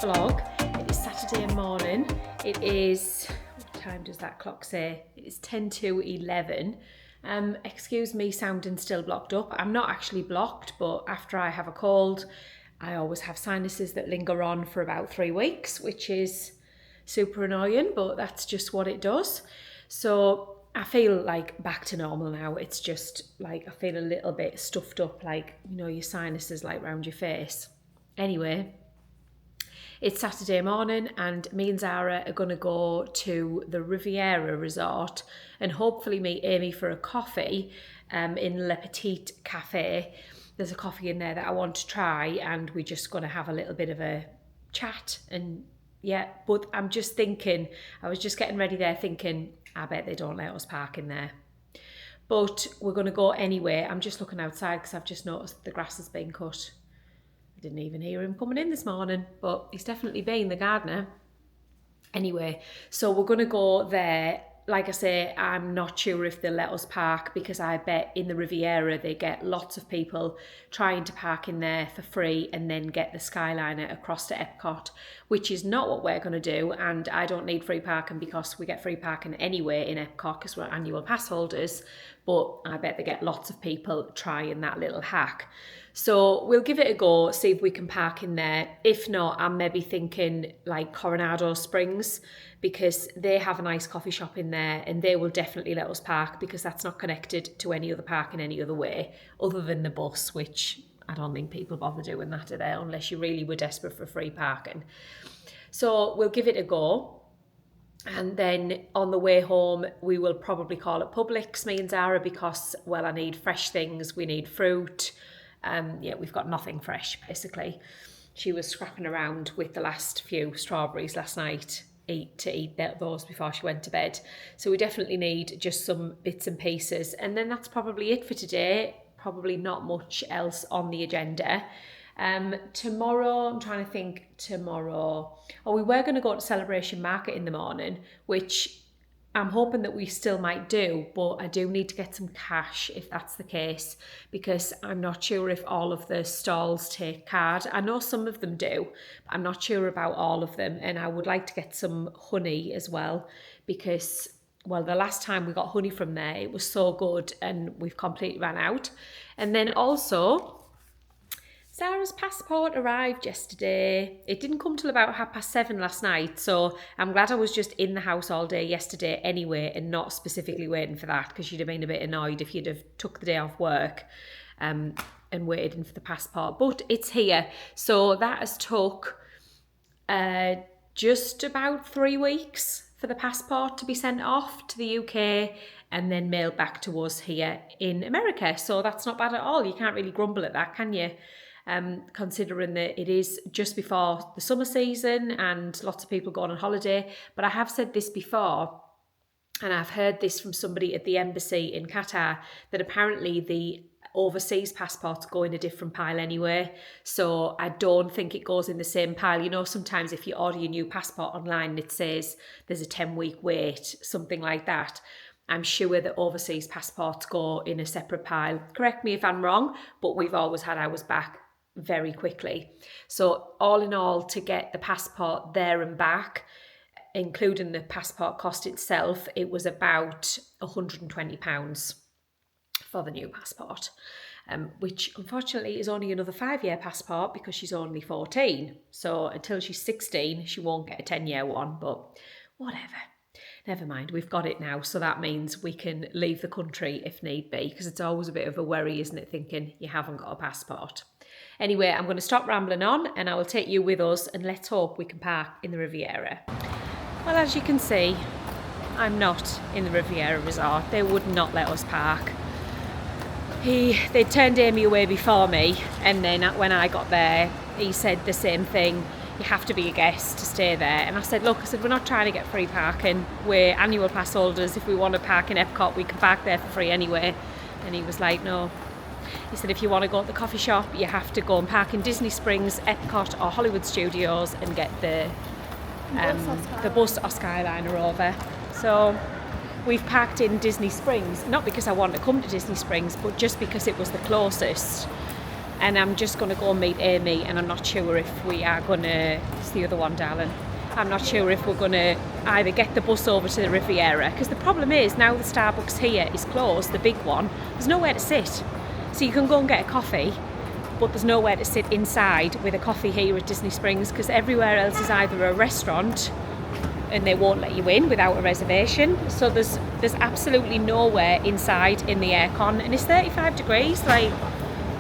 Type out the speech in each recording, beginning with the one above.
vlog. It is Saturday morning. It is, what time does that clock say? It is 10 to 11. Excuse me sounding still blocked up. I'm not actually blocked, but after I have a cold, I always have sinuses that linger on for about 3 weeks, which is super annoying, but that's just what it does. So I feel like back to normal now. It's just like I feel a little bit stuffed up, like, you know, your sinuses like round your face. Anyway, it's Saturday morning and me and Zara are going to go to the Riviera Resort and hopefully meet Amy for a coffee in Le Petit Cafe. There's a coffee in there that I want to try and we're just going to have a little bit of a chat. And yeah, but I'm just thinking, I was just getting ready there thinking, I bet they don't let us park in there. But we're going to go anyway. I'm just looking outside because I've just noticed the grass has been cut. I didn't even hear him coming in this morning, but he's definitely been the gardener. Anyway, so we're going to go there. Like I say, I'm not sure if they'll let us park because I bet in the Riviera they get lots of people trying to park in there for free and then get the Skyliner across to Epcot, which is not what we're going to do. And I don't need free parking because we get free parking anyway in Epcot because we're annual pass holders. But I bet they get lots of people trying that little hack. So we'll give it a go, see if we can park in there. If not, I'm maybe thinking like Coronado Springs because they have a nice coffee shop in there and they will definitely let us park because that's not connected to any other park in any other way other than the bus, which I don't think people bother doing that today unless you really were desperate for free parking. So we'll give it a go. And then on the way home, we will probably call it Publix, me and Zara, because, well, I need fresh things. We need fruit. Yeah, we've got nothing fresh, basically. She was scrapping around with the last few strawberries last night to eat those before she went to bed. So we definitely need just some bits and pieces. And then that's probably it for today. Probably not much else on the agenda. Tomorrow, I'm trying to think tomorrow. Oh, we were going to go to Celebration Market in the morning, which I'm hoping that we still might do, but I do need to get some cash if that's the case, because I'm not sure if all of the stalls take card. I know some of them do, but I'm not sure about all of them. And I would like to get some honey as well, because, well, the last time we got honey from there, it was so good and we've completely ran out. And then also, Sarah's passport arrived yesterday. It didn't come till about 7:30 last night, so I'm glad I was just in the house all day yesterday anyway and not specifically waiting for that, because you'd have been a bit annoyed if you'd have took the day off work and waited for the passport. But it's here, so that has took just about 3 weeks for the passport to be sent off to the UK and then mailed back to us here in America. So that's not bad at all. You can't really grumble at that, can you? Considering that it is just before the summer season and lots of people going on holiday. But I have said this before, and I've heard this from somebody at the embassy in Qatar, that apparently the overseas passports go in a different pile anyway. So I don't think it goes in the same pile. You know, sometimes if you order your new passport online, it says there's a 10-week wait, something like that. I'm sure that overseas passports go in a separate pile. Correct me if I'm wrong, but we've always had ours back very quickly. So all in all, to get the passport there and back, including the passport cost itself, it was about £120 for the new passport, which unfortunately is only another 5-year passport because she's only 14. So until she's 16, she won't get a 10-year one, but whatever. Never mind, we've got it now, so that means we can leave the country if need be, because it's always a bit of a worry, isn't it, thinking you haven't got a passport. Anyway, I'm going to stop rambling on and I will take you with us and let's hope we can park in the Riviera. Well, as you can see, I'm not in the Riviera Resort. They would not let us park. They turned Amy away before me, and then when I got there, he said the same thing. You have to be a guest to stay there. And I said, look, we're not trying to get free parking. We're annual pass holders. If we want to park in Epcot, we can park there for free anyway. And he was like, no. He said, if you want to go to the coffee shop, you have to go and park in Disney Springs, Epcot or Hollywood Studios and get the bus or Skyliner over. So we've parked in Disney Springs, not because I want to come to Disney Springs, but just because it was the closest. and I'm just going to go and meet Amy, and I'm not sure if we are going to, it's the other one, darling. I'm not sure if we're going to either get the bus over to the Riviera, because the problem is now the Starbucks here is closed, the big one, there's nowhere to sit. So you can go and get a coffee, but there's nowhere to sit inside with a coffee here at Disney Springs, because everywhere else is either a restaurant and they won't let you in without a reservation. So there's absolutely nowhere inside in the aircon, and it's 35 degrees. Like,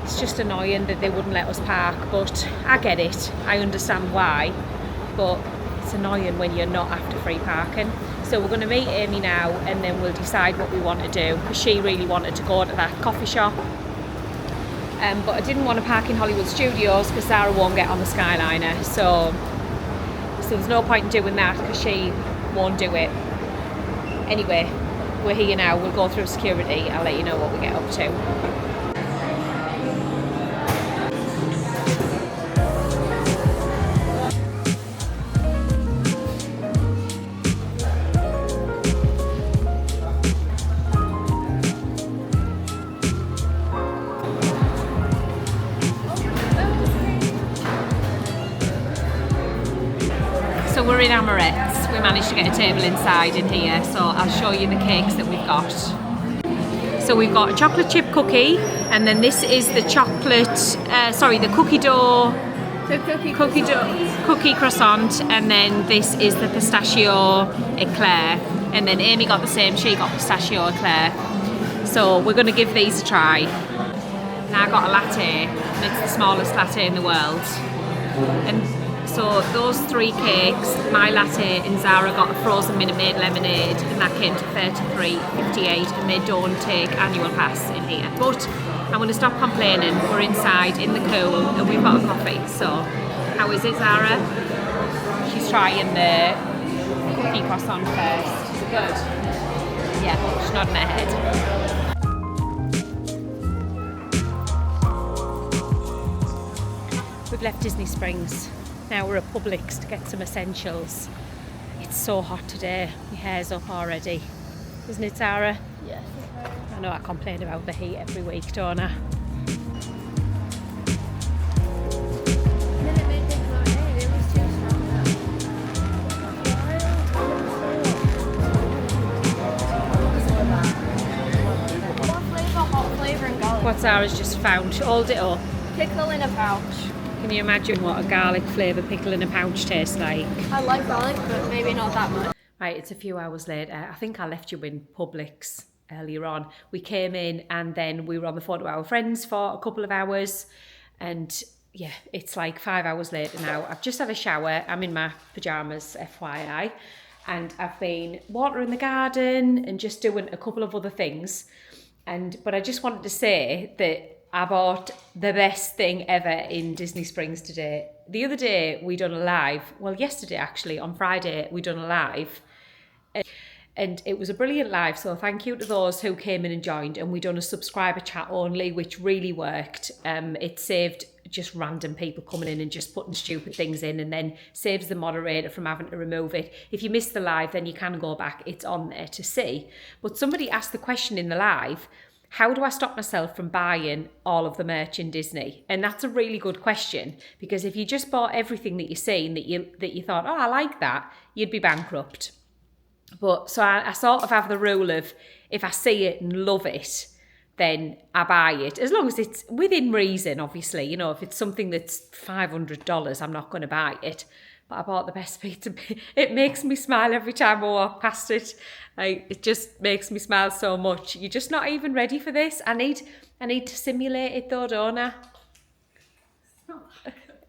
it's just annoying that they wouldn't let us park, but I get it. I understand why, but it's annoying when you're not after free parking. So we're going to meet Amy now, and then we'll decide what we want to do, because she really wanted to go to that coffee shop. But I didn't want to park in Hollywood Studios because Zara won't get on the Skyliner. So there's no point in doing that because she won't do it. Anyway, we're here now. We'll go through security. I'll let you know what we get up to. We're in Amorette's. We managed to get a table inside in here, so I'll show you the cakes that we've got. So we've got a chocolate chip cookie, and then this is the the cookie dough, cookie croissant, and then this is the pistachio eclair. And then Amy got the same, she got pistachio eclair. So we're going to give these a try. Now I got a latte, it's the smallest latte in the world. And so those three cakes, my latte and Zara got a frozen Minute Maid lemonade, and that came to $33.58, and they don't take annual pass in here. But I'm going to stop complaining. We're inside in the cool and we've got a coffee. So how is it, Zara? She's trying the cookie croissant first. Is it good? Yeah, she's nodding her head. We've left Disney Springs. Now we're at Publix to get some essentials. It's so hot today. My hair's up already. Isn't it, Zara? Yes. I know I complain about the heat every week, don't I? What Zara's just found. Hold it up. Pickle in a pouch. Can you imagine what a garlic flavour pickle in a pouch tastes like? I like garlic, but maybe not that much. Right, it's a few hours later. I think I left you in Publix earlier on. We came in and then we were on the phone to our friends for a couple of hours. And yeah, it's like 5 hours later now. I've just had a shower. I'm in my pyjamas, FYI. And I've been watering the garden and just doing a couple of other things. But I just wanted to say that I bought the best thing ever in Disney Springs today. The other day we done a live, well yesterday actually, on Friday we done a live, and it was a brilliant live, so thank you to those who came in and joined, and we done a subscriber chat only, which really worked. It saved just random people coming in and just putting stupid things in, and then saves the moderator from having to remove it. If you missed the live, then you can go back, it's on there to see. But somebody asked the question in the live, how do I stop myself from buying all of the merch in Disney? And that's a really good question, because if you just bought everything that you see and that you thought, oh, I like that, you'd be bankrupt. But so I sort of have the rule of, if I see it and love it, then I buy it, as long as it's within reason, obviously. You know, if it's something that's $500, I'm not going to buy it. But I bought the best pizza. It makes me smile every time I walk past it. It just makes me smile so much. You're just not even ready for this. I need to simulate it though, don't I?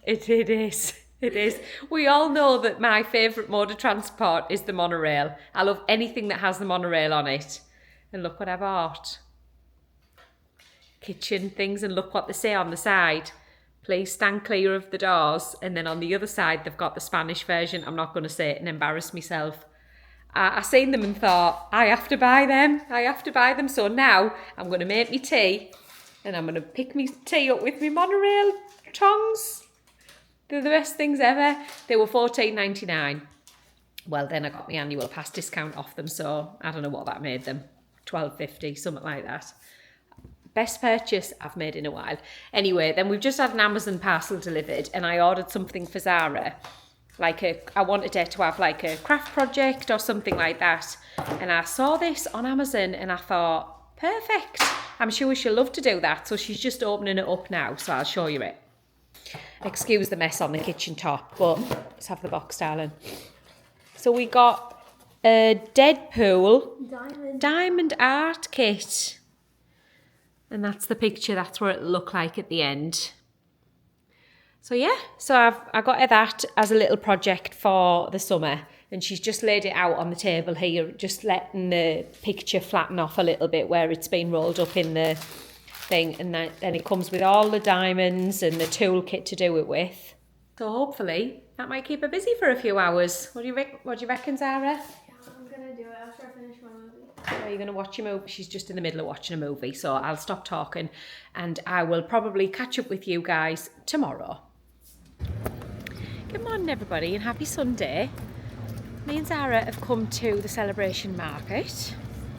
It is. It is. We all know that my favourite mode of transport is the monorail. I love anything that has the monorail on it. And look what I bought. Kitchen things, and look what they say on the side. Please stand clear of the doors. And then on the other side, they've got the Spanish version. I'm not going to say it and embarrass myself. I seen them and thought, I have to buy them. I have to buy them. So now I'm going to make me tea, and I'm going to pick me tea up with me monorail tongs. They're the best things ever. They were $14.99. Well, then I got my annual pass discount off them. So I don't know what that made them. $12.50, something like that. Best purchase I've made in a while. Anyway, then we've just had an Amazon parcel delivered and I ordered something for Zara. I wanted her to have like a craft project or something like that. And I saw this on Amazon and I thought, perfect. I'm sure she'll love to do that. So she's just opening it up now. So I'll show you it. Excuse the mess on the kitchen top, but let's have the box, darling. So we got a Deadpool diamond art kit. And that's the picture. That's what it'll look like at the end. So yeah, so I got her that as a little project for the summer, and she's just laid it out on the table here, just letting the picture flatten off a little bit where it's been rolled up in the thing, and then it comes with all the diamonds and the toolkit to do it with. So hopefully that might keep her busy for a few hours. What do you reckon, Zara? Yeah, I'm gonna do it after I finish my movie. Are you going to watch your movie? She's just in the middle of watching a movie, so I'll stop talking and I will probably catch up with you guys tomorrow. Good morning everybody and happy Sunday. Me and Zara have come to the Celebration Market.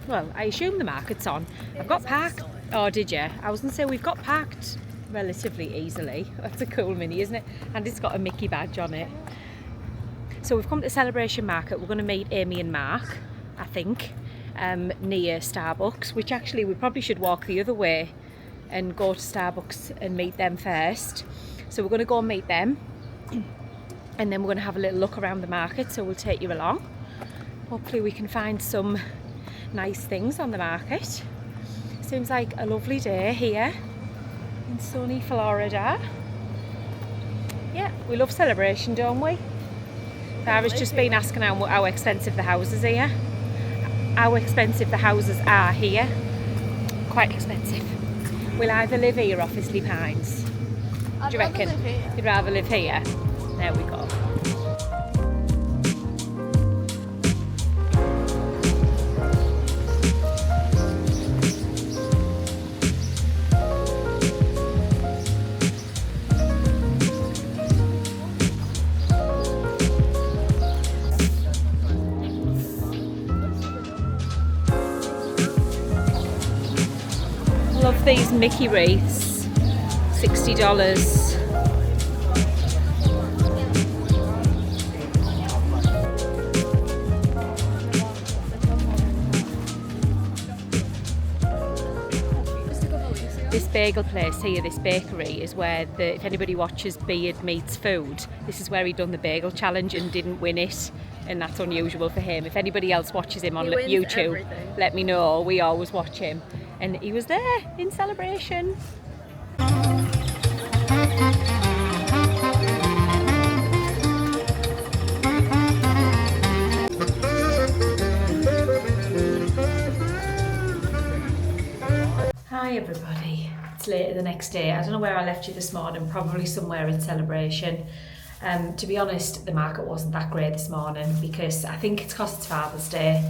Well, I assume the market's on. I've got parked. Oh, did you? I was going to say we've got parked relatively easily. That's a cool Mini, isn't it? And it's got a Mickey badge on it. So we've come to the Celebration Market. We're going to meet Amy and Mark, I think, near Starbucks, which actually we probably should walk the other way and go to Starbucks and meet them first. So we're going to go and meet them and then we're going to have a little look around the market, so we'll take you along. Hopefully we can find some nice things on the market. Seems like a lovely day here in sunny Florida. Yeah, we love Celebration, don't we? Sarah's just been asking how expensive the houses are here. How expensive the houses are here. Quite expensive. We'll either live here or Fisley Pines. Do you reckon? You'd rather live here? There we go. Love these Mickey wreaths. $60. This bagel place here, this bakery, is where if anybody watches Beard Meets Food, this is where he done the bagel challenge and didn't win it, and that's unusual for him. If anybody else watches him on YouTube, let me know. We always watch him, and he was there in Celebration. Hi everybody, it's later the next day. I don't know where I left you this morning, probably somewhere in Celebration. To be honest, the market wasn't that great this morning because I think it's because it's Father's Day.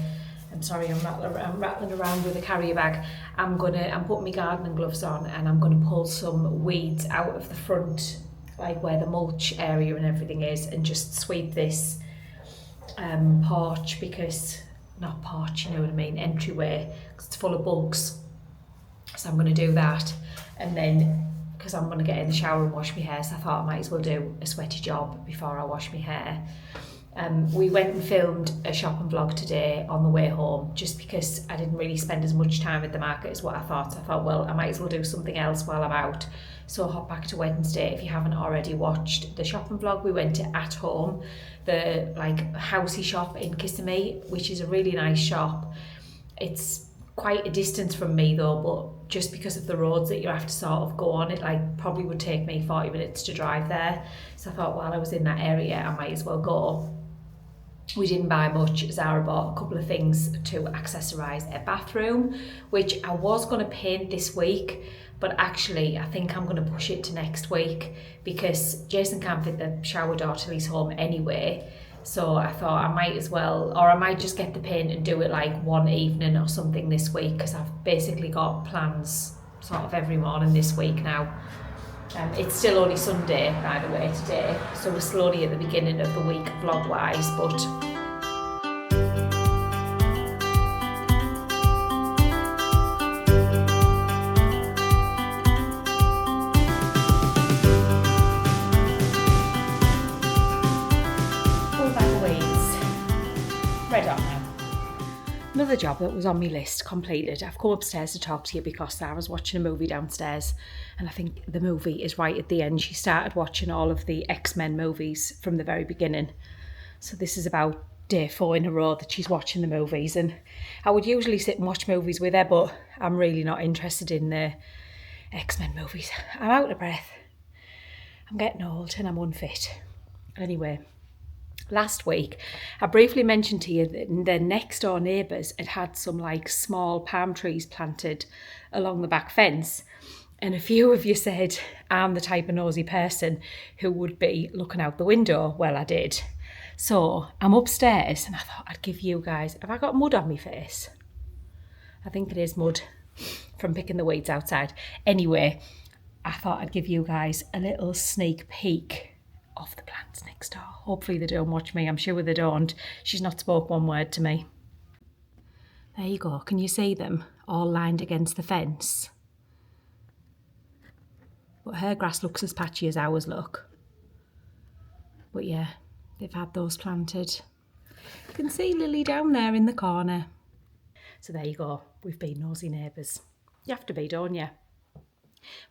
I'm sorry, I'm rattling around with a carrier bag. I'm putting my gardening gloves on and I'm gonna pull some weeds out of the front, like where the mulch area and everything is, and just sweep this porch, because, not porch, you know what I mean, entryway, because it's full of bugs. So I'm going to do that, and then because I'm going to get in the shower and wash my hair, so I thought I might as well do a sweaty job before I wash my hair. We went and filmed a shopping vlog today on the way home, just because I didn't really spend as much time at the market as what I thought. So I thought, well, I might as well do something else while I'm out. So hop back to Wednesday. If you haven't already watched the shopping vlog, we went to At Home, the like housey shop in Kissimmee, which is a really nice shop. It's quite a distance from me though, but just because of the roads that you have to sort of go on, it like probably would take me 40 minutes to drive there. So I thought while I was in that area, I might as well go. We didn't buy much. Zara bought a couple of things to accessorise a bathroom, which I was going to paint this week, but actually I think I'm going to push it to next week because Jason can't fit the shower door till he's home anyway. So I thought I might as well, or I might just get the paint and do it like one evening or something this week, because I've basically got plans sort of every morning this week now. It's still only Sunday, by the way, today, so we're slowly at the beginning of the week vlog-wise, but Another job that was on my list completed. I've come upstairs to talk to you because I was watching a movie downstairs, and I think the movie is right at the end. She started watching all of the X-Men movies from the very beginning. So this is about day 4 in a row that she's watching the movies, and I would usually sit and watch movies with her, but I'm really not interested in the X-Men movies. I'm out of breath. I'm getting old and I'm unfit. Anyway, last week I briefly mentioned to you that the next door neighbours had some like small palm trees planted along the back fence, and a few of you said I'm the type of nosy person who would be looking out the window. Well, I did. So I'm upstairs and I thought I'd give you guys, have I got mud on my face? I think it is mud from picking the weeds outside. Anyway, I thought I'd give you guys a little sneak peek of the plants next door. Hopefully they don't watch me. I'm sure they don't. She's not spoke one word to me. There you go. Can you see them all lined against the fence? But her grass looks as patchy as ours look. But yeah, they've had those planted. You can see Lily down there in the corner. So there you go. We've been nosy neighbours. You have to be, don't you?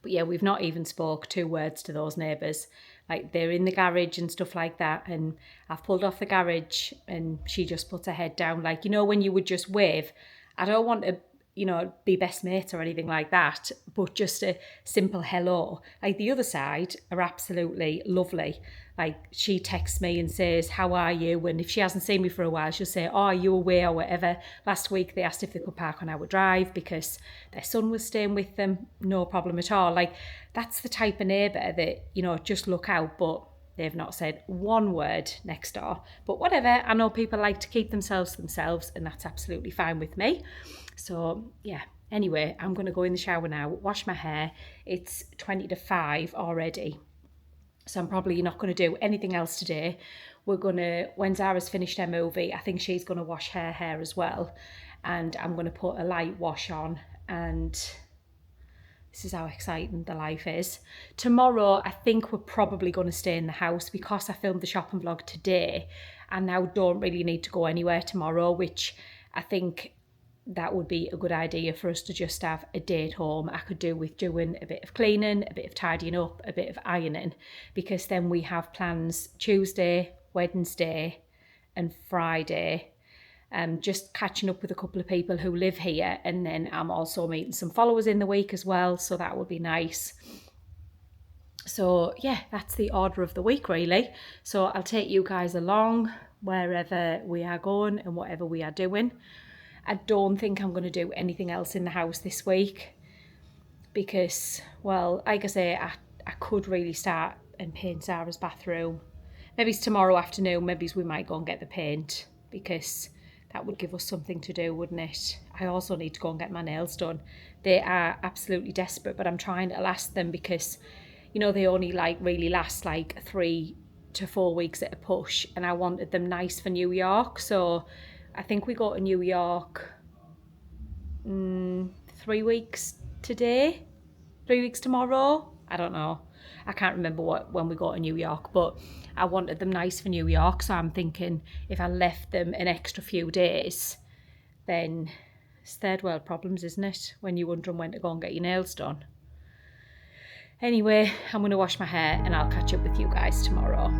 But yeah, we've not even spoke 2 words to those neighbours. Like, they're in the garage and stuff like that, and I've pulled off the garage and she just puts her head down. Like, you know, when you would just wave. I don't want to, you know, be best mates or anything like that, but just a simple hello. Like, the other side are absolutely lovely. Like, she texts me and says, how are you? And if she hasn't seen me for a while, she'll say, oh, are you away or whatever. Last week they asked if they could park on our drive because their son was staying with them. No problem at all. Like, that's the type of neighbour that, you know, just look out, but they've not said one word next door. But whatever, I know people like to keep themselves to themselves, and that's absolutely fine with me. So yeah, anyway, I'm going to go in the shower now, wash my hair. It's 20 to 5 already. So I'm probably not going to do anything else today. We're going to, when Zara's finished her movie, I think she's going to wash her hair as well. And I'm going to put a light wash on. And this is how exciting the life is. Tomorrow, I think we're probably going to stay in the house because I filmed the shopping vlog today. And now don't really need to go anywhere tomorrow, which I think that would be a good idea for us to just have a day at home. I could do with doing a bit of cleaning, a bit of tidying up, a bit of ironing, because then we have plans Tuesday, Wednesday and Friday. Just catching up with a couple of people who live here, and then I'm also meeting some followers in the week as well, so that would be nice. So yeah, that's the order of the week really. So I'll take you guys along wherever we are going and whatever we are doing. I don't think I'm going to do anything else in the house this week because, well, like I say, I could really start and paint Zara's bathroom. Maybe it's tomorrow afternoon, maybe we might go and get the paint because that would give us something to do, wouldn't it? I also need to go and get my nails done. They are absolutely desperate, but I'm trying to last them because, you know, they only like really last like 3 to 4 weeks at a push, and I wanted them nice for New York, so I think we go to New York 3 weeks today, 3 weeks tomorrow. I don't know. I can't remember when we go to New York, but I wanted them nice for New York. So I'm thinking if I left them an extra few days, then it's third world problems, isn't it? When you're wondering when to go and get your nails done. Anyway, I'm going to wash my hair and I'll catch up with you guys tomorrow.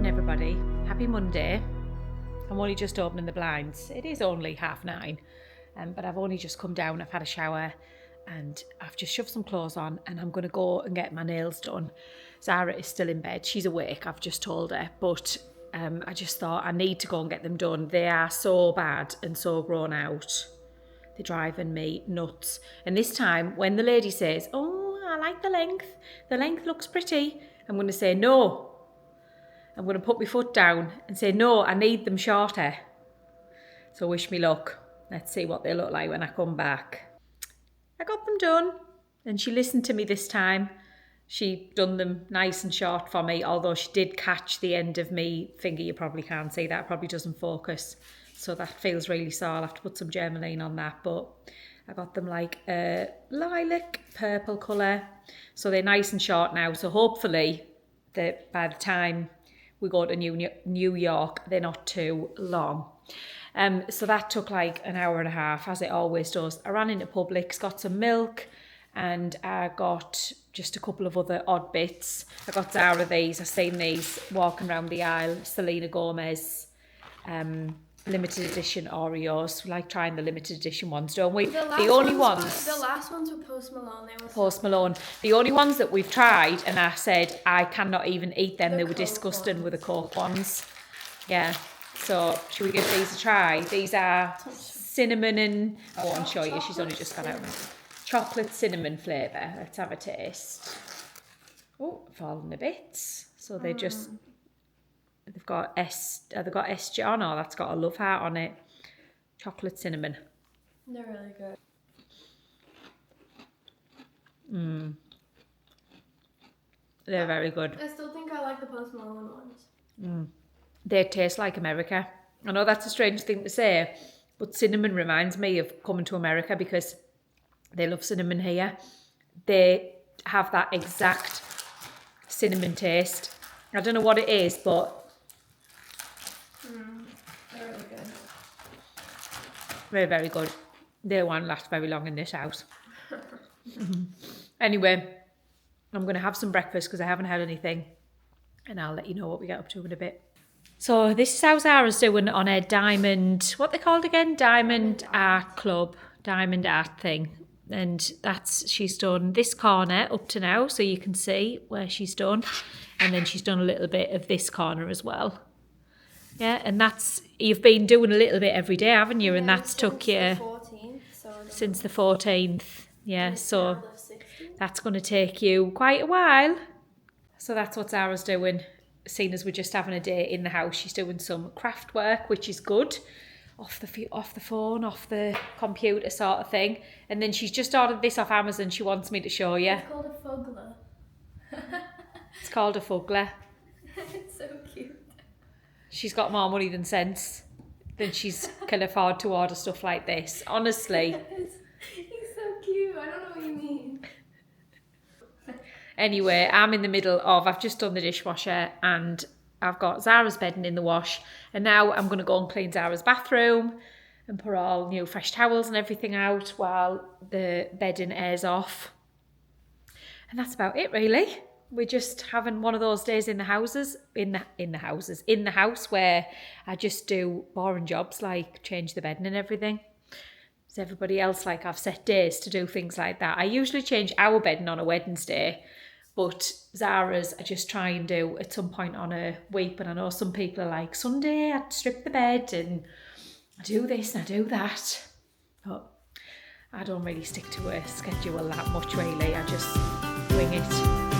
Everybody, happy Monday. I'm only just opening the blinds. It is only 9:30, but I've only just come down. I've had a shower and I've just shoved some clothes on and I'm going to go and get my nails done. Zara is still in bed. She's awake, I've just told her, but I just thought I need to go and get them done. They are so bad and so grown out. They're driving me nuts. And this time when the lady says, oh, I like the length looks pretty, I'm going to say no. I'm going to put my foot down and say, no, I need them shorter. So wish me luck. Let's see what they look like when I come back. I got them done, and she listened to me this time. She done them nice and short for me, although she did catch the end of me finger. You probably can't see that, probably doesn't focus. So that feels really sore. I'll have to put some Germaline on that, but I got them like a lilac purple colour. So they're nice and short now. So hopefully by the time we go to New York, they're not too long. So that took like an hour and a half, as it always does. I ran into Publix, got some milk, and I got just a couple of other odd bits. I got Zara these. I've seen these walking around the aisle. Selena Gomez limited edition Oreos. We like trying the limited edition ones, don't we? The last ones were Post Malone. They were Post Malone. The only ones that we've tried, and I said I cannot even eat them. They were disgusting with the Coke ones. Yeah. So should we give these a try? These are cinnamon and I won't show you. She's only just got out. Chocolate cinnamon flavour. Let's have a taste. Oh, fallen a bit. So they just. They've got SG on, or that's got a love heart on it. Chocolate cinnamon. They're really good. They're very good. I still think I like the Post Malone ones. They taste like America. I know that's a strange thing to say, but cinnamon reminds me of coming to America because they love cinnamon here. They have that exact cinnamon taste. I don't know what it is, but They're really good. Very, very good. They won't last very long in this house. Anyway, I'm going to have some breakfast because I haven't had anything. And I'll let you know what we get up to in a bit. So this is how Zara's doing on a Daymond, what they called again? Daymond Art Club, Daymond Art thing. And she's done this corner up to now, so you can see where she's done. And then she's done a little bit of this corner as well. Yeah, and you've been doing a little bit every day, haven't you? And that's took you since the 14th. Yeah, so that's going to take you quite a while. So that's what Zara's doing. Seeing as we're just having a day in the house, she's doing some craft work, which is good. Off the phone, off the computer sort of thing. And then she's just ordered this off Amazon. She wants me to show you. It's called a fugler. It's called a fugler. It's so cute. She's got more money than sense. Than she's can afford to order stuff like this. Honestly. He's so cute. I don't know what you mean. Anyway, I'm in the middle of, I've just done the dishwasher and I've got Zara's bedding in the wash. And now I'm going to go and clean Zara's bathroom and put all new fresh towels and everything out while the bedding airs off. And that's about it, really. We're just having one of those days in the house where I just do boring jobs like change the bedding and everything. Does everybody else have set days to do things like that? I usually change our bedding on a Wednesday, but Zara's I just try and do at some point on a week. But I know some people are like, Sunday I strip the bed and I do this and I do that. But I don't really stick to a schedule that much, really. I just wing it.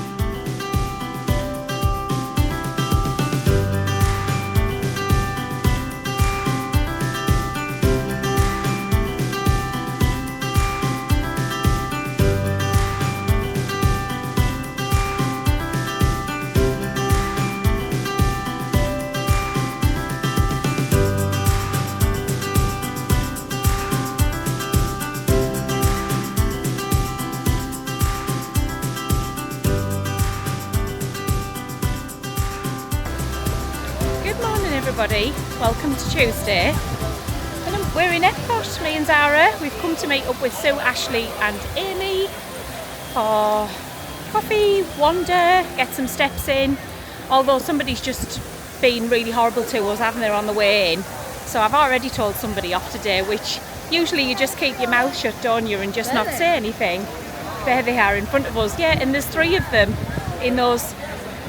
Everybody, welcome to Tuesday. And we're in Epcot, me and Zara. We've come to meet up with Sue, Ashley and Amy for coffee, wander, get some steps in. Although somebody's just been really horrible to us, haven't they, on the way in. So I've already told somebody off today, which usually you just keep your mouth shut, don't you, and just not say anything. There they are in front of us. Yeah, and there's 3 of them in those.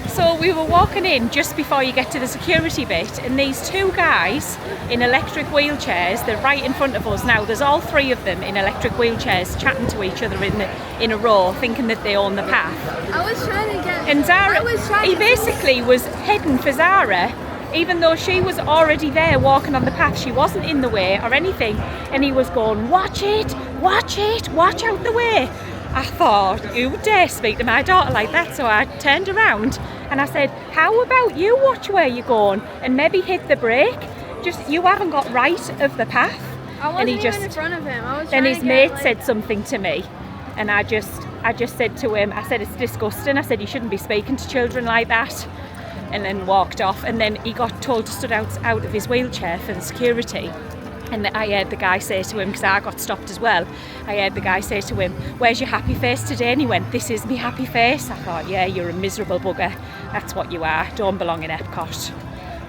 So we were walking in just before you get to the security bit, and these 2 guys in electric wheelchairs, they're right in front of us now. There's all 3 of them in electric wheelchairs chatting to each other in a row, thinking that they own the path. I was trying to get... And Zara, he basically was heading for Zara, even though she was already there walking on the path. She wasn't in the way or anything, and he was going, watch it, watch out the way. I thought, who dare speak to my daughter like that? So I turned around and I said, how about you watch where you're going and maybe hit the brake? Just, you haven't got right of the path. I wasn't even in front of him. I was then trying his to mate get, said something to me, and I just said to him, I said, it's disgusting. I said, you shouldn't be speaking to children like that. And then walked off, and then he got told to stood out of his wheelchair for the security. And I heard the guy say to him, because I got stopped as well, I heard the guy say to him, where's your happy face today? And he went, this is me happy face. I thought, yeah, you're a miserable bugger. That's what you are. Don't belong in Epcot.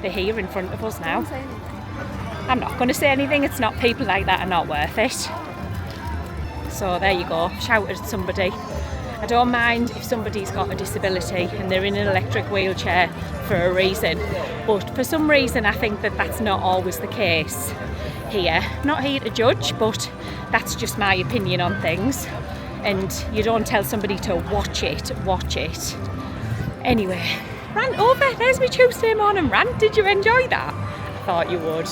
They're here in front of us now. Don't say anything. I'm not going to say anything. It's not, people like that are not worth it. So there you go, shout at somebody. I don't mind if somebody's got a disability and they're in an electric wheelchair for a reason, but for some reason I think that that's not always the case here. Not here to judge, but that's just my opinion on things, and you don't tell somebody to watch it. Anyway, rant over. There's my Tuesday morning rant. Did you enjoy that? I thought you would.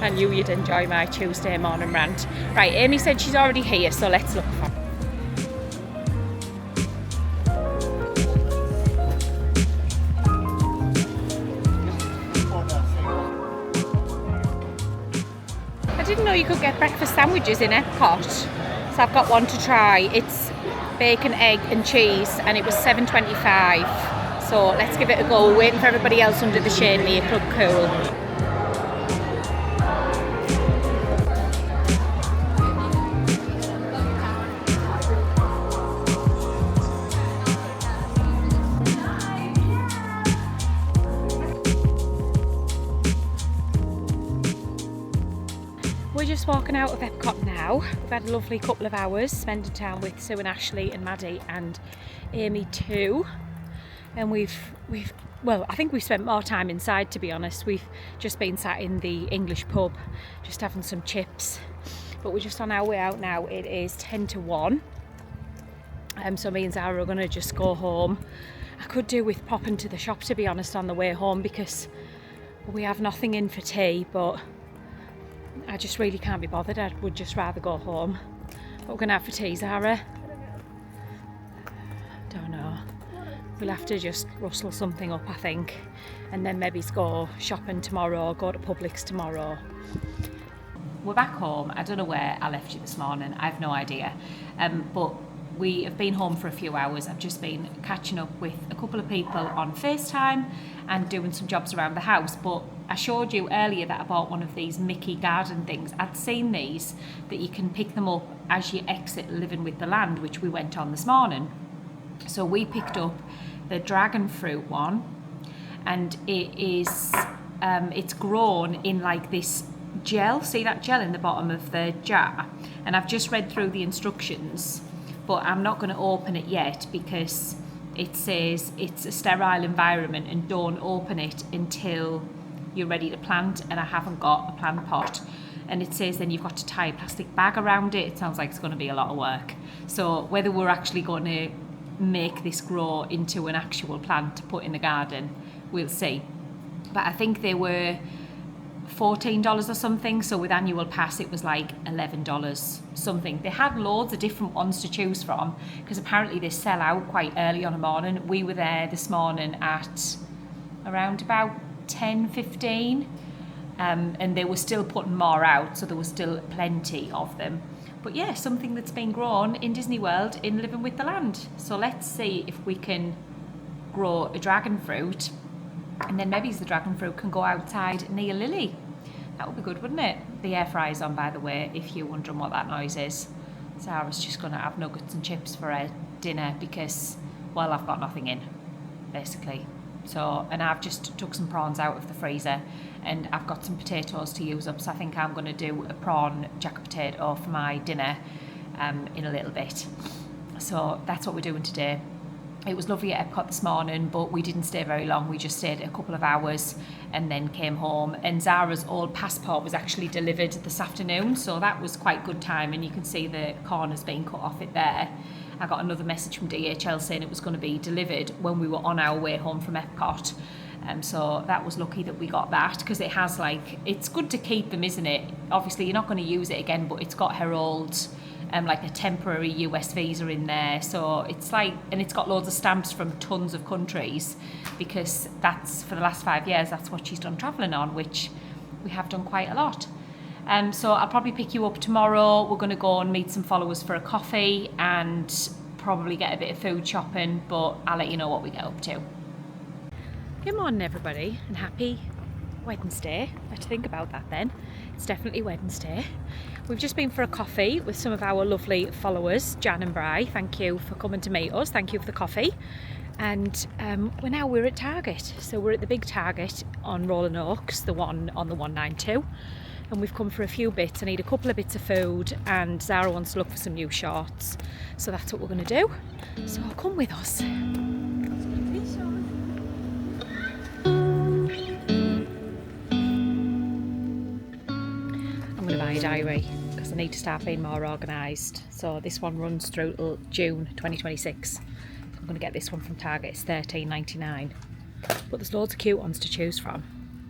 I knew you'd enjoy my Tuesday morning rant. Right, Amy said she's already here, so let's look for her. I didn't know you could get breakfast sandwiches in Epcot, so I've got one to try. It's bacon, egg and cheese, and it was $7.25. So let's give it a go. We're waiting for everybody else under the shade near Club Cool. Just walking out of Epcot now. We've had a lovely couple of hours spending time with Sue and Ashley and Maddie and Amy too, and well, I think we've spent more time inside, to be honest. We've just been sat in the English pub just having some chips, but we're just on our way out now. It is 10 to 1, so me and Zara are going to just go home. I could do with popping to the shop, to be honest, on the way home, because we have nothing in for tea, but I just really can't be bothered. I would just rather go home. What we're going to have for tea, Zara? Don't know. We'll have to just rustle something up, I think, and then maybe go shopping tomorrow, go to Publix tomorrow. We're back home. I don't know where I left you this morning. I have no idea. But we have been home for a few hours. I've just been catching up with a couple of people on FaceTime and doing some jobs around the house. But I showed you earlier that I bought one of these Mickey garden things. I'd seen these, that you can pick them up as you exit Living with the Land, which we went on this morning. So we picked up the dragon fruit one, and it is it's grown in like this gel. See that gel in the bottom of the jar? And I've just read through the instructions, but I'm not going to open it yet because it says it's a sterile environment and don't open it until you're ready to plant, and I haven't got a plant pot. And it says then you've got to tie a plastic bag around it. It sounds like it's going to be a lot of work. So whether we're actually going to make this grow into an actual plant to put in the garden, we'll see. But I think they were $14 or something, so with annual pass it was like $11 something. They had loads of different ones to choose from, because apparently they sell out quite early on a morning. We were there this morning at around about 10:15, and they were still putting more out, so there was still plenty of them. But yeah, something that's been grown in Disney World in Living with the Land. So let's see if we can grow a dragon fruit, and then maybe the dragon fruit can go outside near Lily. That would be good, wouldn't it? The air fryer's on, by the way, if you're wondering what that noise is. Sarah's just going to have nuggets and chips for her dinner because, well, I've got nothing in, basically. So, and I've just took some prawns out of the freezer, and I've got some potatoes to use up, so I think I'm going to do a prawn jacket potato for my dinner in a little bit. So that's what we're doing today. It was lovely at Epcot this morning, but we didn't stay very long. We just stayed a couple of hours and then came home. And Zara's old passport was actually delivered this afternoon, so that was quite good time, and you can see the corners being cut off it there. I got another message from DHL saying it was going to be delivered when we were on our way home from Epcot. So that was lucky that we got that, because it has like, it's good to keep them, isn't it? Obviously you're not going to use it again, but it's got her old like a temporary US visa in there, so it's like, and it's got loads of stamps from tons of countries, because that's, for the last 5 years, that's what she's done travelling on, which we have done quite a lot. So I'll probably pick you up tomorrow. We're going to go and meet some followers for a coffee and probably get a bit of food shopping, but I'll let you know what we get up to. Good morning everybody, and happy Wednesday. I had to think about that then. It's definitely Wednesday. We've just been for a coffee with some of our lovely followers, Jan and Bri. Thank you for coming to meet us. Thank you for the coffee. And we're at Target. So we're at the big Target on Rolling Oaks, the one on the 192. And we've come for a few bits. I need a couple of bits of food, and Zara wants to look for some new shorts. So that's what we're going to do. So come with us. I'm going to buy a diary because I need to start being more organised. So this one runs through till June 2026. I'm going to get this one from Target. It's $13.99. But there's loads of cute ones to choose from.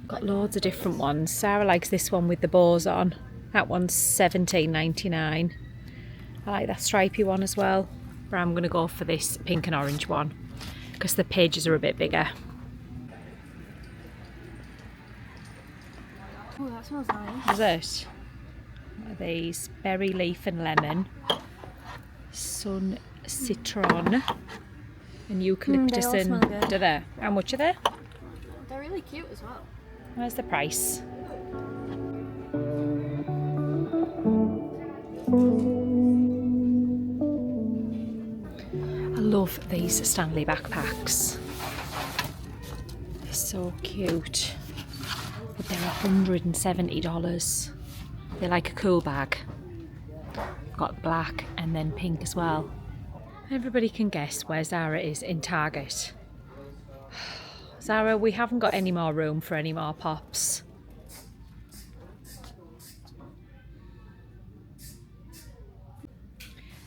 Got loads of different ones. Sarah likes this one with the bows on. That one's $17.99. I like that stripy one as well. But I'm going to go for this pink and orange one because the pages are a bit bigger. Oh, that smells nice. Is it? What are these? Berry leaf and lemon. Sun citron. And eucalyptus they all and... smell good. Do they? How much are they? They're really cute as well. Where's the price? I love these Stanley backpacks. They're so cute. But they're $170. They're like a cool bag. Got black and then pink as well. Everybody can guess where Zara is in Target. Zara, we haven't got any more room for any more pops.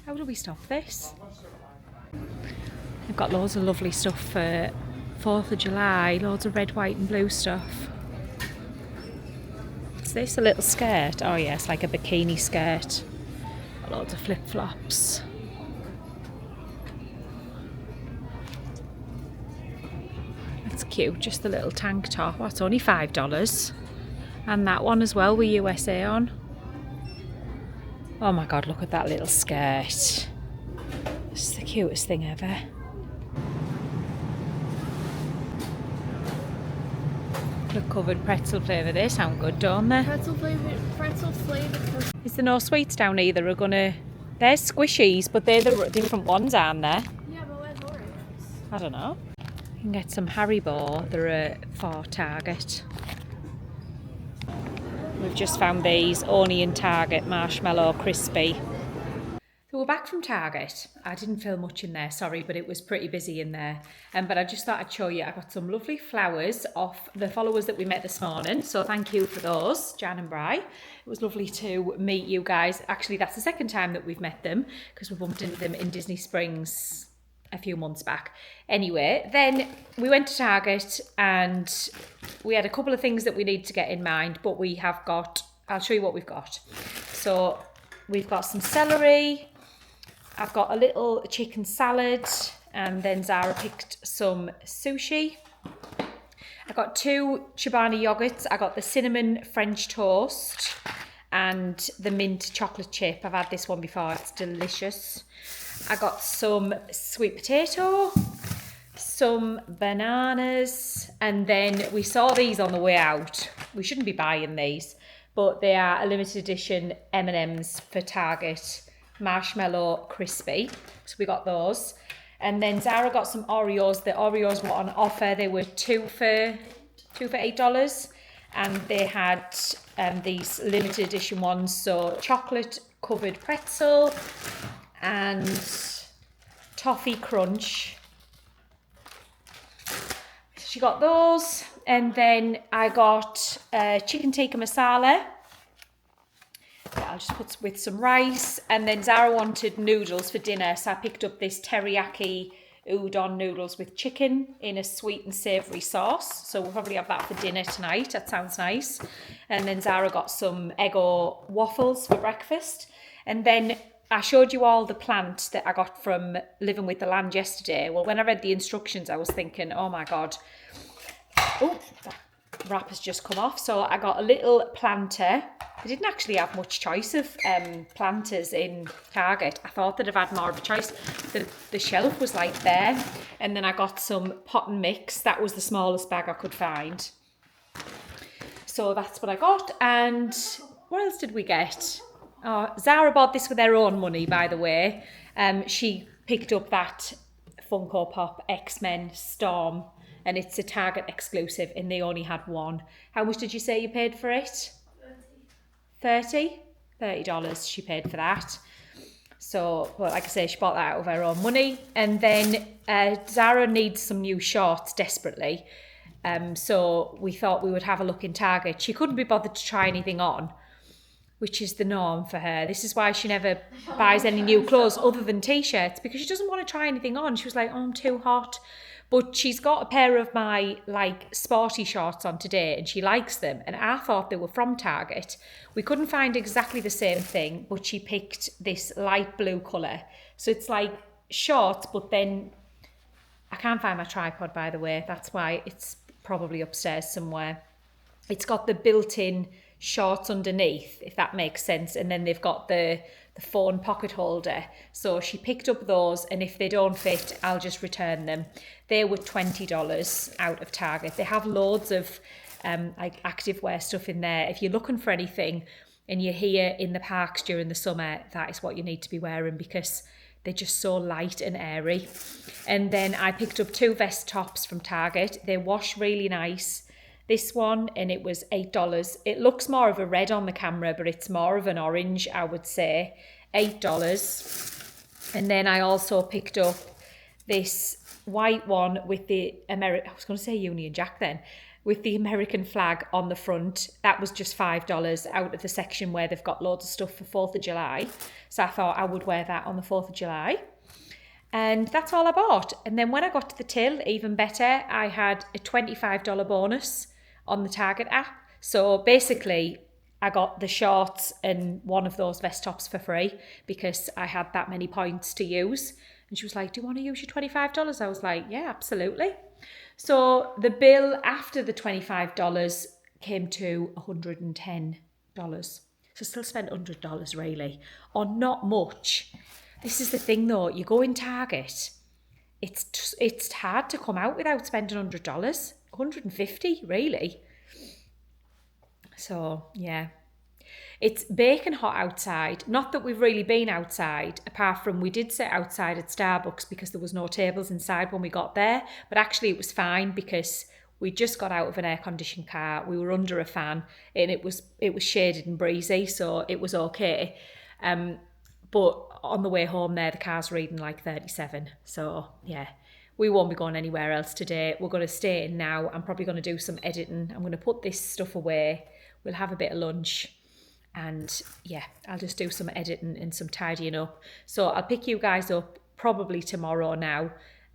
How do we stop this? I've got loads of lovely stuff for 4th of July, loads of red, white and blue stuff. Is this a little skirt? Oh yeah, it's like a bikini skirt. Got loads of flip-flops. That's cute, just the little tank top. Oh, it's only $5. And that one as well with USA on. Oh my god, look at that little skirt. It's the cutest thing ever. The covered pretzel flavour. They sound good, don't they? Pretzel flavored. Is there no sweets down either? There's squishies, but they're the different ones, aren't there? Yeah, but where's Oreos? I don't know. You can get some Haribo. They're for Target. We've just found these only in Target, marshmallow crispy. So we're back from Target. I didn't film much in there, sorry, but it was pretty busy in there. But I just thought I'd show you, I got some lovely flowers off the followers that we met this morning. So thank you for those, Jan and Bri. It was lovely to meet you guys. Actually, that's the second time that we've met them because we bumped into them in Disney Springs a few months back. Anyway, then we went to Target and we had a couple of things that we need to get in mind, but we have got, I'll show you what we've got. So we've got some celery, I've got a little chicken salad, and then Zara picked some sushi. I got 2 Chobani yogurts. I got the cinnamon French toast and the mint chocolate chip. I've had this one before, it's delicious. I got some sweet potato, some bananas, and then we saw these on the way out. We shouldn't be buying these, but they are a limited edition M&Ms for Target, marshmallow crispy. So we got those. And then Zara got some Oreos. The Oreos were on offer. They were two for $8. And they had these limited edition ones. So chocolate covered pretzel and toffee crunch. She got those. And then I got chicken tikka masala. I'll just put with some rice, and then Zara wanted noodles for dinner, so I picked up this teriyaki udon noodles with chicken in a sweet and savoury sauce. So we'll probably have that for dinner tonight. That sounds nice. And then Zara got some Eggo waffles for breakfast. And then I showed you all the plant that I got from Living with the Land yesterday. Well, when I read the instructions, I was thinking, oh my God. Oh, that wrap has just come off. So I got a little planter. I didn't actually have much choice of planters in Target. I thought that I'd had more of a choice. The shelf was like there. And then I got some pot and mix. That was the smallest bag I could find. So that's what I got. And what else did we get? Oh, Zara bought this with her own money, by the way. She picked up that Funko Pop X-Men Storm, and it's a Target exclusive, and they only had one. How much did you say you paid for it? $30? $30 she paid for that. So, well, like I say, she bought that out of her own money. And then Zara needs some new shorts desperately. So we thought we would have a look in Target. She couldn't be bothered to try anything on, which is the norm for her. This is why she never buys any new clothes other than t-shirts, because she doesn't want to try anything on. She was like, oh, I'm too hot. But she's got a pair of my sporty shorts on today and she likes them. And I thought they were from Target. We couldn't find exactly the same thing, but she picked this light blue colour. So it's like shorts, but then I can't find my tripod, by the way. That's why it's probably upstairs somewhere. It's got the built-in shorts underneath, if that makes sense, and then they've got the phone pocket holder. So she picked up those, and if they don't fit, I'll just return them. They were $20 out of Target. They have loads of activewear stuff in there. If you're looking for anything and you're here in the parks during the summer, that is what you need to be wearing, because they're just so light and airy. And then I picked up 2 vest tops from Target. They wash really nice. This one, and it was $8. It looks more of a red on the camera, but it's more of an orange, I would say. $8. And then I also picked up this white one with the I was going to say Union Jack then, with the American flag on the front. That was just $5 out of the section where they've got loads of stuff for 4th of July. So I thought I would wear that on the 4th of July. And that's all I bought. And then when I got to the till, even better, I had a $25 bonus on the Target app. So basically, I got the shorts and one of those vest tops for free because I had that many points to use. And she was like, do you want to use your $25? I was like, yeah, absolutely. So the bill after the $25 came to $110. So still spent $100 really on not much. This is the thing though, you go in Target, it's hard to come out without spending $100, $150 really. So yeah, it's baking hot outside. Not that we've really been outside, apart from we did sit outside at Starbucks because there was no tables inside when we got there. But actually it was fine because we just got out of an air-conditioned car. We were under a fan and it was shaded and breezy, so it was okay. But on the way home there, the car's reading like 37. So yeah, we won't be going anywhere else today. We're going to stay in now. I'm probably going to do some editing. I'm going to put this stuff away. We'll have a bit of lunch. And yeah, I'll just do some editing and some tidying up. So I'll pick you guys up probably tomorrow now.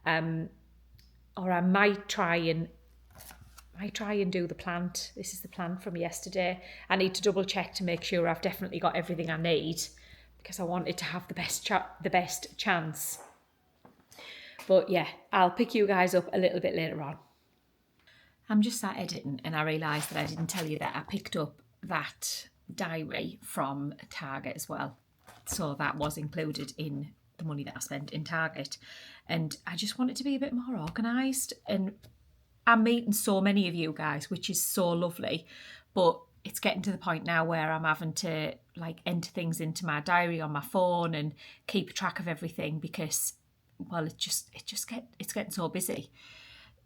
Or I might try and do the plant. This is the plant from yesterday. I need to double check to make sure I've definitely got everything I need, because I wanted to have the best chance. But yeah, I'll pick you guys up a little bit later on. I'm just sat editing and I realised that I didn't tell you that I picked up that diary from Target as well. So that was included in the money that I spent in Target. And I just want it to be a bit more organised. And I'm meeting so many of you guys, which is so lovely. But it's getting to the point now where I'm having to enter things into my diary on my phone and keep track of everything because, well, it's getting so busy.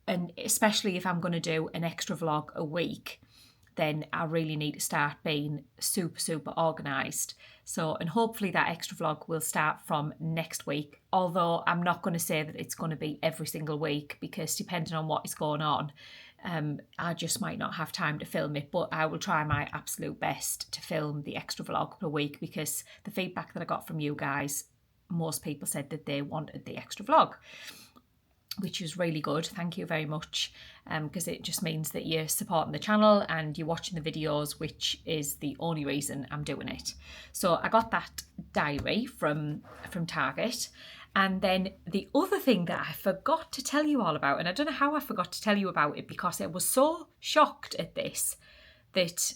And especially if I'm going to do an extra vlog a week, then I really need to start being super, super organised. So, and hopefully that extra vlog will start from next week. Although I'm not going to say that it's going to be every single week because depending on what is going on, I just might not have time to film it, but I will try my absolute best to film the extra vlog per week because the feedback that I got from you guys, most people said that they wanted the extra vlog. which was really good. Thank you very much, because it just means that you're supporting the channel and you're watching the videos, which is the only reason I'm doing it. So I got that diary from Target. And then the other thing that I forgot to tell you all about, and I don't know how I forgot to tell you about it, because I was so shocked at this that,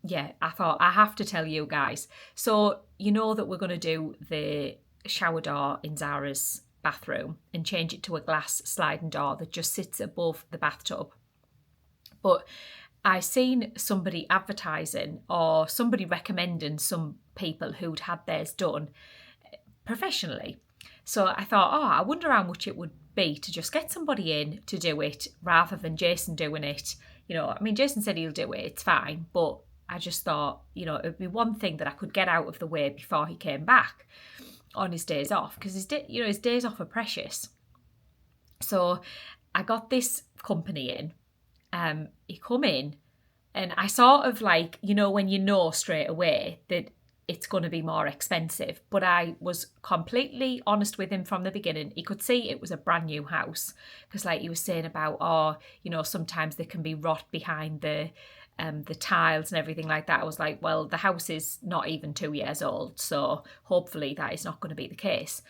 yeah, I thought I have to tell you guys. So you know that we're going to do the shower door in Zara's bathroom and change it to a glass sliding door that just sits above the bathtub. But I seen somebody advertising or somebody recommending some people who'd had theirs done professionally. So I thought, oh, I wonder how much it would be to just get somebody in to do it rather than Jason doing it. You know, I mean, Jason said he'll do it, it's fine, but I just thought, you know, it'd be one thing that I could get out of the way before he came back on his days off, because his days off are precious. So I got this company in. He come in, and I sort of like, you know, when you know straight away that it's going to be more expensive, but I was completely honest with him from the beginning. He could see it was a brand new house, because like he was saying about, oh, you know, sometimes there can be rot behind the tiles and everything like that. I was like, well, the house is not even 2 years old, so hopefully that is not going to be the case.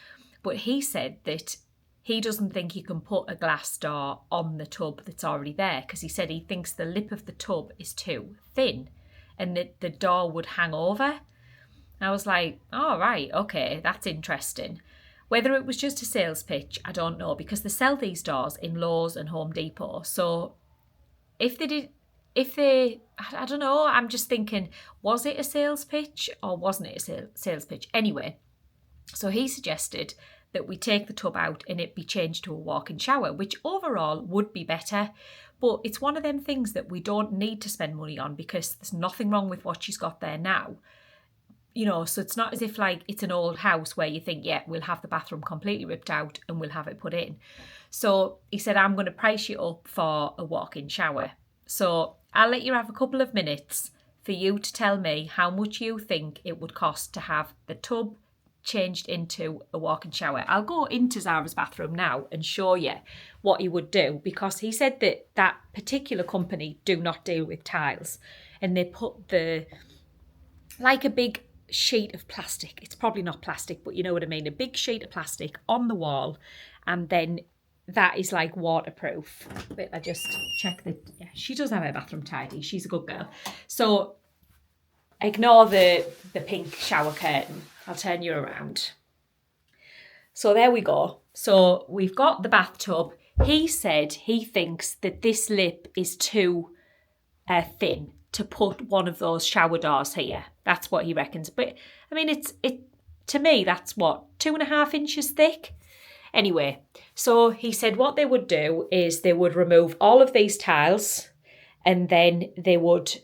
But he said that he doesn't think you can put a glass door on the tub that's already there, because he said he thinks the lip of the tub is too thin and that the door would hang over. I was like, oh, right, okay, that's interesting. Whether it was just a sales pitch, I don't know, because they sell these doors in Lowe's and Home Depot. So I don't know, I'm just thinking, was it a sales pitch or wasn't it a sales pitch? Anyway, so he suggested that we take the tub out and it be changed to a walk-in shower, which overall would be better. But it's one of them things that we don't need to spend money on, because there's nothing wrong with what she's got there now. You know, so it's not as if like it's an old house where you think, yeah, we'll have the bathroom completely ripped out and we'll have it put in. So he said, I'm going to price you up for a walk-in shower. So I'll let you have a couple of minutes for you to tell me how much you think it would cost to have the tub changed into a walk-in shower. I'll go into Zara's bathroom now and show you what he would do, because he said that that particular company do not deal with tiles, and they put like a big sheet of plastic. It's probably not plastic, but you know what I mean. A big sheet of plastic on the wall, and then that is like waterproof. But I just check that, yeah, she does have her bathroom tidy. She's a good girl. So ignore the pink shower curtain. I'll turn you around. So there we go. So we've got the bathtub. He said he thinks that this lip is too thin to put one of those shower doors here. That's what he reckons. But I mean, it to me, that's what, 2.5 inches thick. Anyway, so he said what they would do is they would remove all of these tiles, and then they would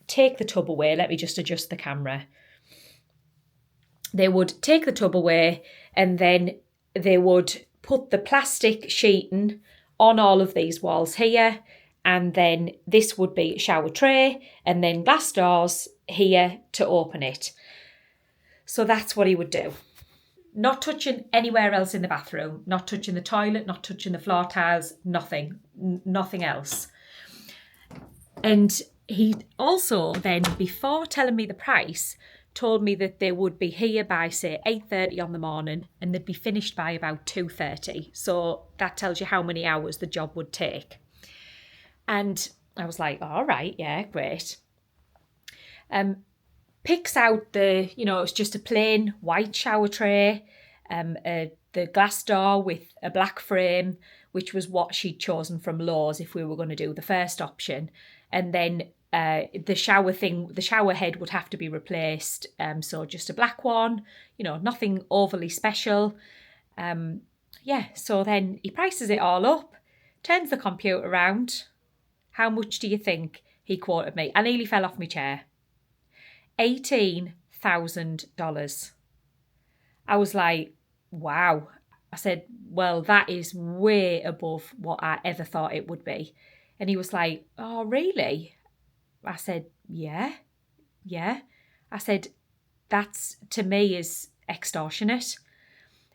take the tub away. Let me just adjust the camera. They would take the tub away, and then they would put the plastic sheeting on all of these walls here, and then this would be a shower tray, and then glass doors here to open it. So that's what he would do. Not touching anywhere else in the bathroom, not touching the toilet, not touching the floor tiles, nothing else. And he also then, before telling me the price, told me that they would be here by, say, 8:30 on the morning, and they'd be finished by about 2:30. So that tells you how many hours the job would take. And I was like, all right, yeah, great. Picks out it's just a plain white shower tray, the glass door with a black frame, which was what she'd chosen from Lowe's if we were going to do the first option. And then the shower head would have to be replaced. So just a black one, nothing overly special. So then he prices it all up, turns the computer around. How much do you think he quoted me? I nearly fell off my chair. $18,000. I was like, wow. I said, well, that is way above what I ever thought it would be. And he was like, oh, really? I said, yeah. I said, that's, to me, is extortionate.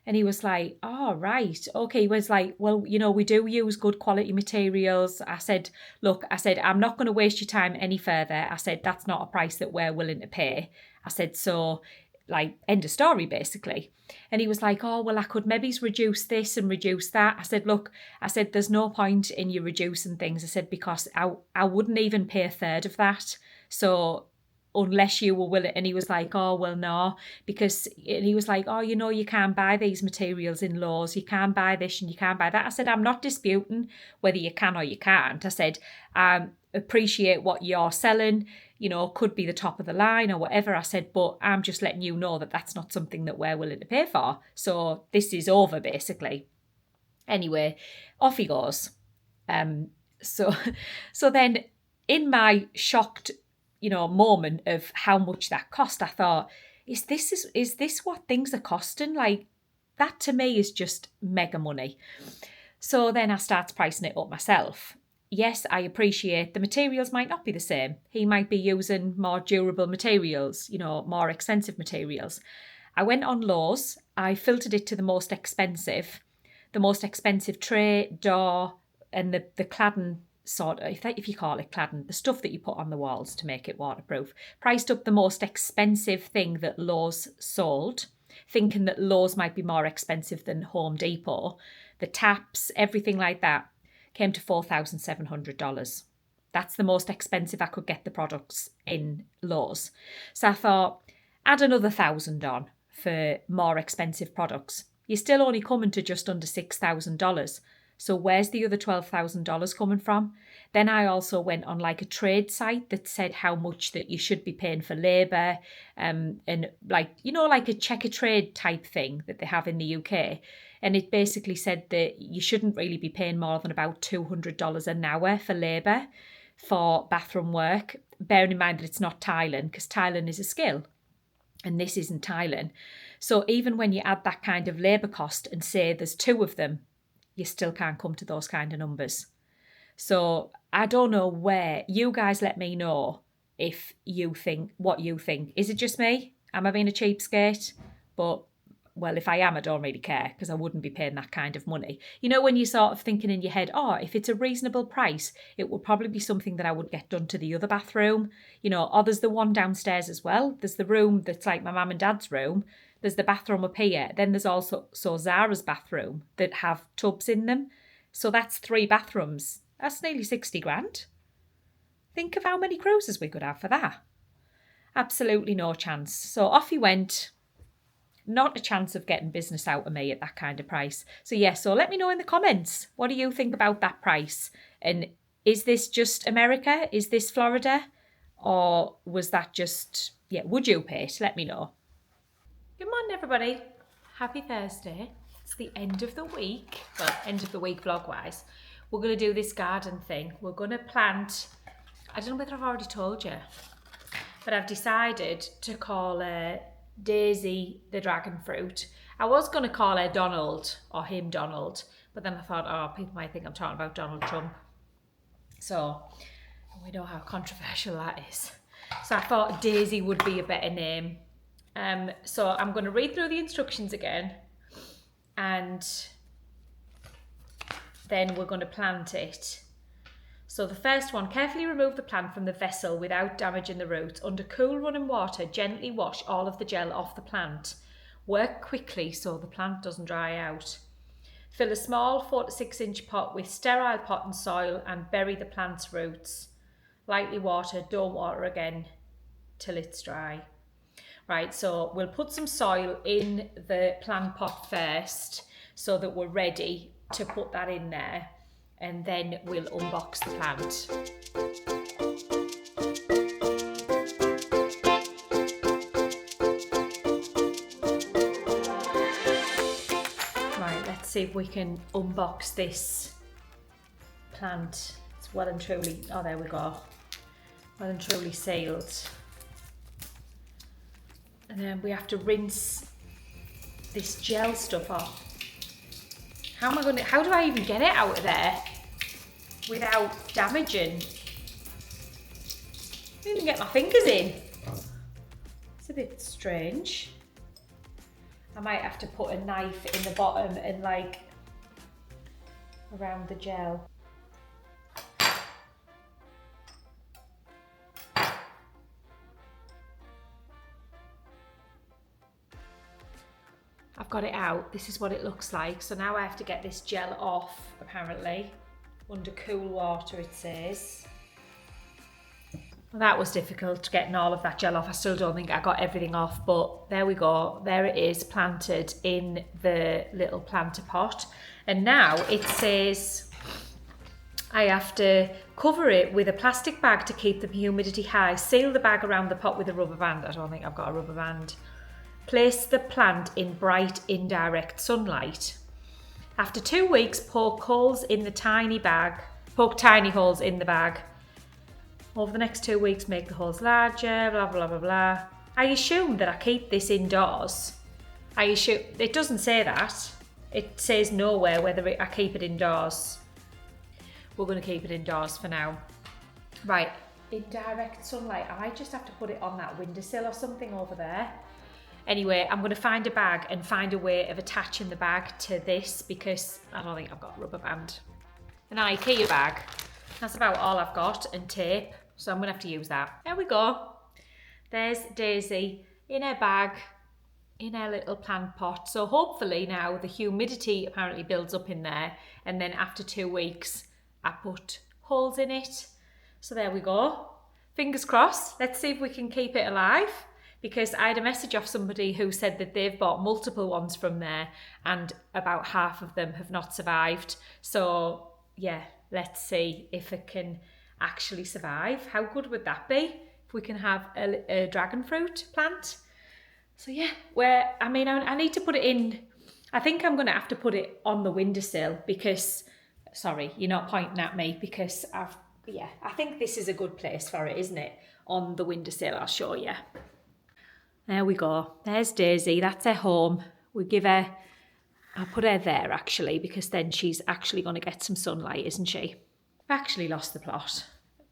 And he was like, oh, right. Okay. He was like, well, you know, we do use good quality materials. I said, look, I said, I'm not going to waste your time any further. I said, that's not a price that we're willing to pay. I said, so like, end of story, basically. And he was like, oh, well, I could maybe reduce this and reduce that. I said, look, I said, there's no point in you reducing things. I said, because I wouldn't even pay a third of that. So unless you were willing. And he was like, oh, well, no, because he was like, oh, you know, you can't buy these materials in Lowe's. You can't buy this and you can't buy that. I said, I'm not disputing whether you can or you can't. I said, appreciate what you're selling, you know, could be the top of the line or whatever. I said, but I'm just letting you know that that's not something that we're willing to pay for. So this is over, basically. Anyway, off he goes. So then in my shocked, you know, moment of how much that cost, I thought, is this what things are costing? Like, that to me is just mega money. So then I started pricing it up myself. Yes, I appreciate the materials might not be the same. He might be using more durable materials, you know, more expensive materials. I went on Lowe's, I filtered it to the most expensive tray, door, and the cladding sort of, if you call it cladding, the stuff that you put on the walls to make it waterproof. Priced up the most expensive thing that Lowe's sold, thinking that Lowe's might be more expensive than Home Depot. The taps, everything like that, came to $4,700. That's the most expensive I could get the products in Lowe's. So I thought, add another $1,000 on for more expensive products. You're still only coming to just under $6,000. So where's the other $12,000 coming from? Then I also went on like a trade site that said how much that you should be paying for labour, and like, you know, like a check a trade type thing that they have in the UK. And it basically said that you shouldn't really be paying more than about $200 an hour for labour for bathroom work, bearing in mind that it's not tiling, because tiling is a skill and this isn't tiling. So even when you add that kind of labour cost and say there's two of them, you still can't come to those kind of numbers. So I don't know where. You guys let me know if you think, what you think. Is it just me? Am I being a cheapskate? But, well, if I am, I don't really care, because I wouldn't be paying that kind of money. You know, when you're sort of thinking in your head, oh, if it's a reasonable price, it would probably be something that I would get done to the other bathroom. You know, or there's the one downstairs as well. There's the room that's like my mum and dad's room. There's the bathroom up here. Then there's also Zara's bathroom that have tubs in them. So that's 3 bathrooms. That's nearly 60 grand. Think of how many cruises we could have for that. Absolutely no chance. So off he went. Not a chance of getting business out of me at that kind of price. So yeah, so let me know in the comments. What do you think about that price? And is this just America? Is this Florida? Or was that just, yeah, would you pay it? Let me know. Good morning, everybody. Happy Thursday. It's the end of the week. Well, end of the week vlog-wise. We're going to do this garden thing. We're going to plant, I don't know whether I've already told you, but I've decided to call Daisy the dragon fruit. I was going to call her Donald, or him Donald, but then I thought, oh, people might think I'm talking about Donald Trump. So, we know how controversial that is. So I thought Daisy would be a better name. So I'm going to read through the instructions again, and then we're going to plant it. So the first one, carefully remove the plant from the vessel without damaging the roots. Under cool running water, gently wash all of the gel off the plant. Work quickly so the plant doesn't dry out. Fill a small 4 to 6 inch pot with sterile potting soil and bury the plant's roots. Lightly water, don't water again till it's dry. Right, so we'll put some soil in the plant pot first so that we're ready to put that in there, and then we'll unbox the plant. Right, let's see if we can unbox this plant. It's well and truly, oh there we go, well and truly sealed. And then we have to rinse this gel stuff off. How do I even get it out of there without damaging? I didn't even get my fingers in. It's a bit strange. I might have to put a knife in the bottom and like around the gel. I've got it out. This is what it looks like. So now I have to get this gel off, apparently. Under cool water, it says. Well, that was difficult, getting all of that gel off. I still don't think I got everything off, but there we go. There it is, planted in the little planter pot. And now it says I have to cover it with a plastic bag to keep the humidity high. Seal the bag around the pot with a rubber band. I don't think I've got a rubber band. Place the plant in bright indirect sunlight. After 2 weeks, poke holes in the tiny bag. Poke tiny holes in the bag. Over the next 2 weeks, make the holes larger, blah, blah, blah, blah. I assume that I keep this indoors. It doesn't say that. It says nowhere whether I keep it indoors. We're going to keep it indoors for now. Right, indirect sunlight. I just have to put it on that windowsill or something over there. Anyway, I'm going to find a bag and find a way of attaching the bag to this because I don't think I've got a rubber band. An IKEA bag. That's about all I've got, and tape. So I'm going to have to use that. There we go. There's Daisy in her bag, in her little plant pot. So hopefully now the humidity apparently builds up in there. And then after 2 weeks, I put holes in it. So there we go. Fingers crossed. Let's see if we can keep it alive. Because I had a message off somebody who said that they've bought multiple ones from there and about half of them have not survived. So yeah, let's see if it can actually survive. How good would that be if we can have a dragon fruit plant? So yeah, I need to put it in. I think I'm going to have to put it on the windowsill because, sorry, you're not pointing at me because I think this is a good place for it, isn't it? On the windowsill, I'll show you. There we go. There's Daisy. That's her home. I'll put her there actually because then she's actually going to get some sunlight, isn't she? I've actually lost the plot.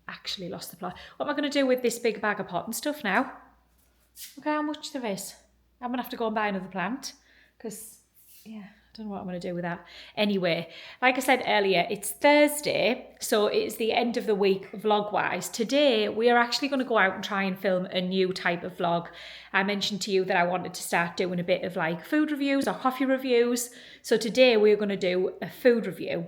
What am I going to do with this big bag of pot and stuff now? Okay, how much there is. I'm going to have to go and buy another plant because, yeah, I don't know what I'm going to do with that. Anyway, like I said earlier, it's Thursday, so it's the end of the week vlog-wise. Today, we are actually going to go out and try and film a new type of vlog. I mentioned to you that I wanted to start doing a bit of like food reviews or coffee reviews. So today, we're going to do a food review.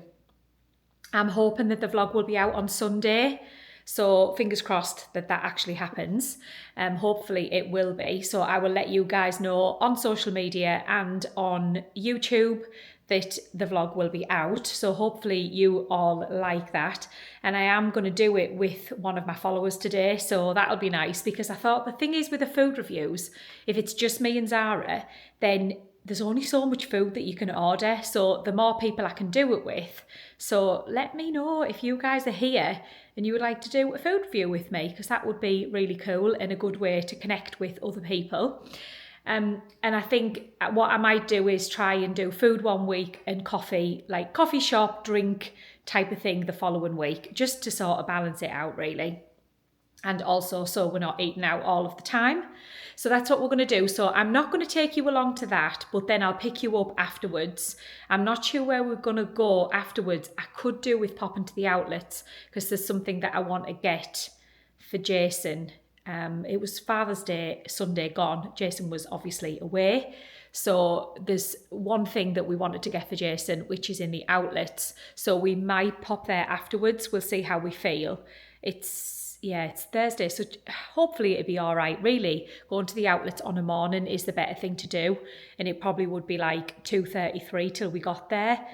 I'm hoping that the vlog will be out on Sunday. So fingers crossed that actually happens. Hopefully it will be. So I will let you guys know on social media and on YouTube that the vlog will be out. So hopefully you all like that. And I am going to do it with one of my followers today. So that'll be nice because I thought the thing is with the food reviews, if it's just me and Zara, then there's only so much food that you can order. So the more people I can do it with. So let me know if you guys are here and you would like to do a food review with me because that would be really cool and a good way to connect with other people. And I think what I might do is try and do food one week and coffee, like coffee shop, drink type of thing the following week, just to sort of balance it out really. And also so we're not eating out all of the time. So that's what we're going to do. So I'm not going to take you along to that, but then I'll pick you up afterwards. I'm not sure where we're going to go afterwards. I could do with popping to the outlets because there's something that I want to get for Jason. It was Father's Day, Sunday gone. Jason was obviously away. So there's one thing that we wanted to get for Jason, which is in the outlets. So we might pop there afterwards. We'll see how we feel. It's Thursday, so hopefully it'll be all right. Really, going to the outlets on a morning is the better thing to do, and it probably would be like 2:33 till we got there,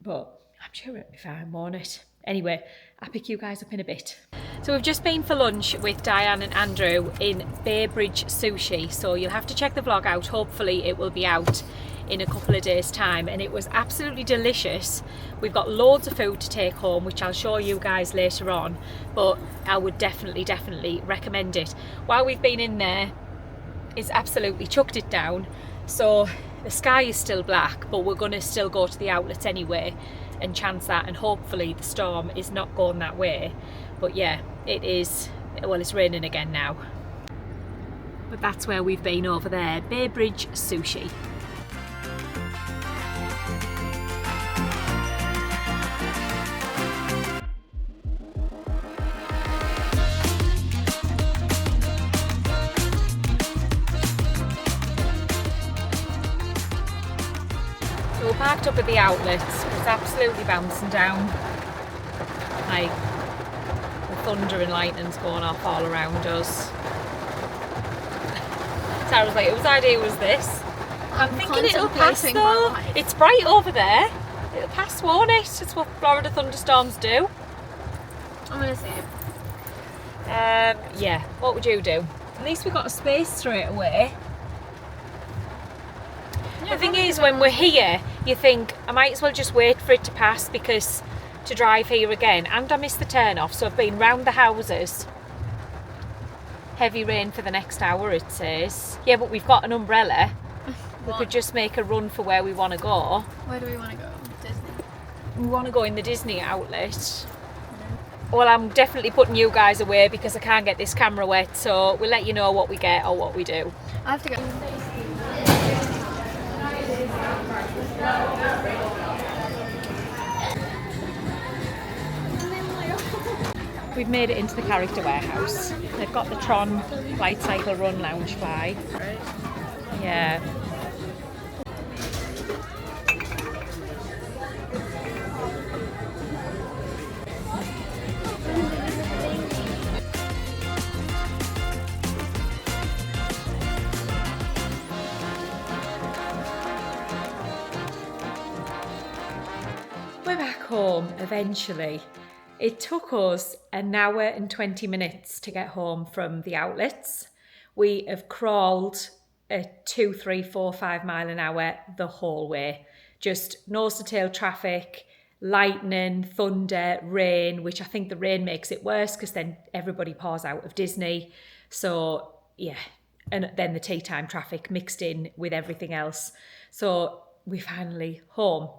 but I'm sure it'll be fine, won't it? Anyway, I'll pick you guys up in a bit. So we've just been for lunch with Diane and Andrew in Baybridge Sushi, so you'll have to check the vlog out. Hopefully it will be out in a couple of days time, and it was absolutely delicious. We've got loads of food to take home, which I'll show you guys later on, but I would definitely recommend it. While we've been in there, it's absolutely chucked it down, so the sky is still black, but we're going to still go to the outlets anyway and chance that, and hopefully the storm is not going that way. But yeah, it is, well, it's raining again now. but that's where we've been over there, Bay Bridge Sushi. So we're parked up at the outlets. It's absolutely bouncing down. Like the thunder and lightning's going off all around us. Sarah's like, whose idea was this? I'm thinking it'll pass though. It's bright over there. It'll pass, won't it? It's what Florida thunderstorms do. I'm gonna say it. Yeah, what would you do? At least we got a space straight away. Yeah, the thing is, when we're here, you think, I might as well just wait for it to pass because to drive here again, and I missed the turn off, so I've been round the houses. Heavy rain for the next hour, it says. Yeah, but we've got an umbrella. We could just make a run for where we want to go. Where do we want to go? Disney. We want to go in the Disney outlet. Well, I'm definitely putting you guys away because I can't get this camera wet, so we'll let you know what we get or what we do. I have to go. We've made it into the character warehouse. They've got the Tron Light Cycle Run Loungefly. Right. Yeah. We're back home eventually. It took us an hour and 20 minutes to get home from the outlets. We have crawled at 2, 3, 4, 5 mile an hour the whole way. Just nose to tail traffic, lightning, thunder, rain, which I think the rain makes it worse because then everybody pours out of Disney. So yeah, and then the tea time traffic mixed in with everything else. So we're finally home.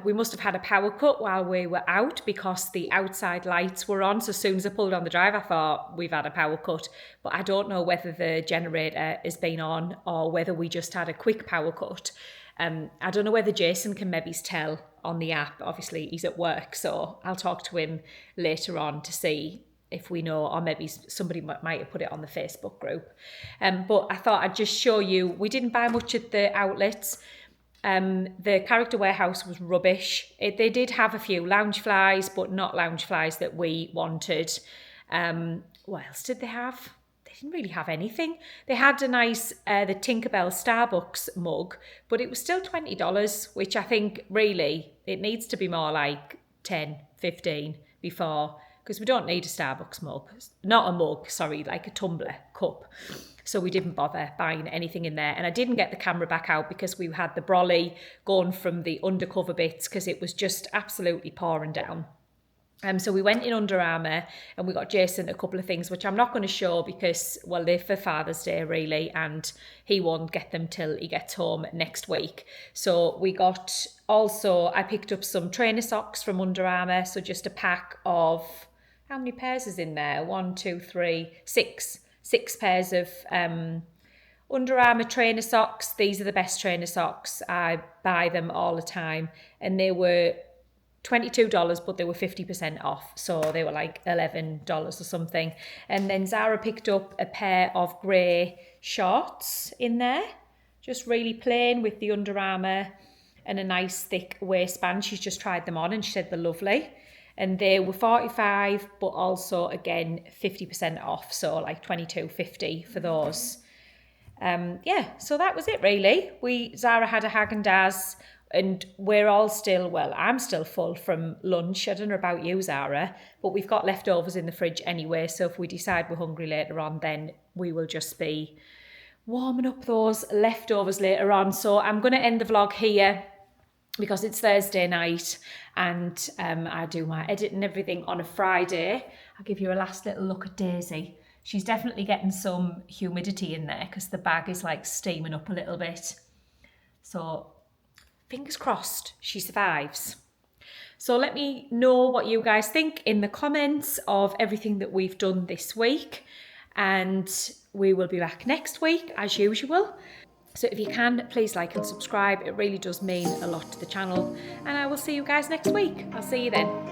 We must have had a power cut while we were out because the outside lights were on. So as soon as I pulled on the drive, I thought we've had a power cut. But I don't know whether the generator has been on or whether we just had a quick power cut. I don't know whether Jason can maybe tell on the app. Obviously, he's at work, so I'll talk to him later on to see if we know, or maybe somebody might have put it on the Facebook group. But I thought I'd just show you, we didn't buy much at the outlets. The character warehouse was rubbish. They did have a few lounge flies, but not lounge flies that we wanted. What else did they have? They didn't really have anything. They had a nice, the Tinkerbell Starbucks mug, but it was still $20, which I think really, it needs to be more like 10, 15 before, because we don't need a Starbucks mug. Not a mug, sorry, like a tumbler cup. So we didn't bother buying anything in there. And I didn't get the camera back out because we had the brolly going from the undercover bits because it was just absolutely pouring down. So we went in Under Armour and we got Jason a couple of things, which I'm not going to show because, well, they're for Father's Day really, and he won't get them till he gets home next week. So we got also, I picked up some trainer socks from Under Armour. So just a pack of, how many pairs is in there? 1, 2, 3, 6. 6 pairs of Under Armour trainer socks. These are the best trainer socks. I buy them all the time. And they were $22, but they were 50% off. So they were like $11 or something. And then Zara picked up a pair of grey shorts in there. Just really plain with the Under Armour and a nice thick waistband. She's just tried them on and she said they're lovely. And they were $45, but also, again, 50% off. So like $22.50 for those. Yeah, so that was it, really. Zara had a Haagen-Dazs, and we're all still, well, I'm still full from lunch. I don't know about you, Zara, but we've got leftovers in the fridge anyway. So if we decide we're hungry later on, then we will just be warming up those leftovers later on. So I'm going to end the vlog here, because it's Thursday night and I do my edit and everything on a Friday. I'll give you a last little look at Daisy. She's definitely getting some humidity in there because the bag is like steaming up a little bit. So fingers crossed she survives. So let me know what you guys think in the comments of everything that we've done this week. and we will be back next week as usual. So if you can, please like and subscribe. It really does mean a lot to the channel, and I will see you guys next week. I'll see you then.